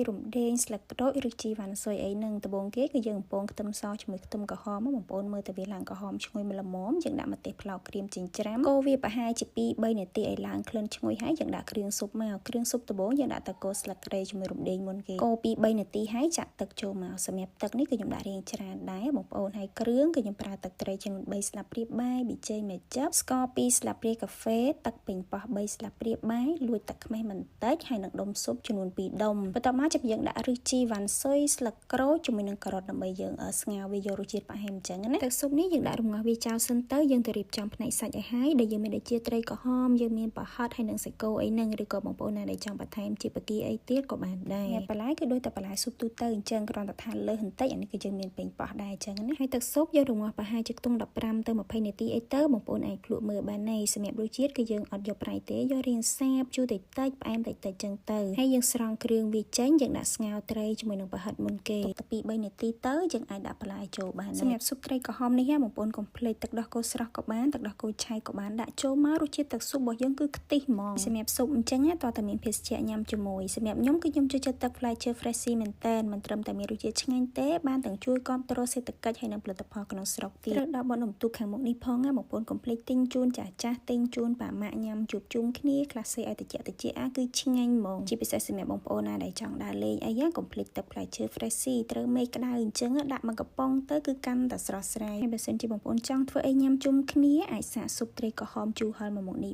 រំដេងស្លឹកក្រូចឬជីវ៉ាន់ស៊ុយអីហ្នឹងដំបូងគេគឺយើងបំពងខ្ទឹមសជាមួយខ្ទឹមក្រហមមកបងប្អូនមើលទៅវាឡើងក្រហមឈ្ងុយល្មមយើងដាក់ម្ទេសប្លោកក្រៀមចិញ្ច្រាំកូរវាប្រហែលជា2-3នាទីឲ្យឡើងក្លិនឈ្ងុយហើយយើងដាក់គ្រឿងស៊ុបមកគ្រឿងស៊ុបដំបូងយើងដាក់ទឹកកូរស្លឹកគ្រៃជាមួយរំដេងមុនគេកូរ2-3នាទីហើយចាក់ទឹកចូលមកសម្រាប់ទឹកនេះគឺខ្ញុំដាក់រៀងច្រើនដែរបងប្អូនហើយគ្រឿងគឺខ្ញុំប្រើទឹកត្រីចំនួន3ស្លាបព្រាបាយប៊ីចេងមួយចឹបស្ករ2ស្លាបព្រាកាហ្វេទឹកប៉េងប៉ោះ3ស្លាបព្រាបាយលួចទឹកខ្មេះបន្តិចហើយនឹងដុំស៊ុបចំនួន2ដុំបន្ទាប់មកចាប់យើងដាក់រឹសជីវ៉ាន់ស៊ុយស្លឹកក្រូចជាមួយនឹងការ៉ុតដើម្បីយើងស្ងោរវាយករសជាតិផ្អែមអញ្ចឹងណាទឹកស៊ុបនេះយើងដាក់រំងាស់វាចោលសិនទៅយើងទៅរៀបចំផ្នែកសាច់ឲ្យហើយដែលយើងមានដូចជាត្រីក្រហមយើងមានប្រហិតហើយនឹងសាច់គោអីហ្នឹងឬក៏បងប្អូនណាដែលចង់បន្ថែមជាបកាអីទៀតក៏បានដែរបន្លែគឺដូចតែបន្លែស៊ុបទូទៅអញ្ចឹងគ្រាន់តែថាលើសបន្តិចអានេះគឺយើងមានប៉េងប៉ោះដែរអញ្ចឹងណាហើយទឹកស៊ុបយើងរំងាស់ប្រហែលជាខ្ទង់15ទៅ20នាទីអីទៅបងប្អូនអាចភ្លក់មើលបានហើយសម្រាប់រសជាតិគឺយើងអត់យកប្រៃទេយករៀងសាបជូរតិចតិចផ្អែមតិចតិចអញ្ចឹងទៅហើយយើងស្រង់គ្រឿងវាចេញយើងដាក់ស្ងោរត្រីជាមួយនឹងប្រហិតមុនគេទុកទៅ2-3នាទីទៅយើងអាចដាក់បន្លែចូលបានសម្រាប់ស៊ុបត្រីក្រហមនេះបងប្អូនកុំភ្លេចទឹកដោះគោស្រស់ក៏បានទឹកដោះគោឆៅក៏បានដាក់ចូលមករសជាតិទឹកស៊ុបរបស់យើងគឺខ្ទិះហ្មងសម្រាប់ស៊ុបអញ្ចឹងតោះតែមានភេសជ្ជៈញ៉ាំជាមួយសម្រាប់ខ្ញុំគឺខ្ញុំចូលចិត្តទឹកផ្លែឈើ fresh មែនតែនមិនត្រឹមតែមានរសជាតិឆ្ងាញ់ទេបានទាំងជួយគាំទ្រសេដ្ឋកិច្ចហើយនិងផលិតផលក្នុងស្រុកទៀតត្រូវដល់បនំទូខាងមុខនេះផងបងប្អូនកុំភ្លេចទិញជូនចាស់ទិញជូនប៉ាម៉ាក់ញ៉ាំជួបជុំគ្នាខ្លះសេឲ្យតិចគឺឆ្ងាញ់ហ្មងជាពិសេសសម្រាប់បងប្អូនណាដែលចង់ដើរលេងអីកុំភ្លេចទឹកផ្លែឈើ fresh ត្រូវមេឃក្តៅអញ្ចឹងដាក់មកកំប៉ុងទៅគឺកាន់តែស្រស់ស្រាយហើយបើសិនជាបងប្អូនចង់ធ្វើអីញ៉ាំជុំគ្នាអាចសាកស៊ុបត្រីក្រហមជូរហឹរមួយមុខនេះ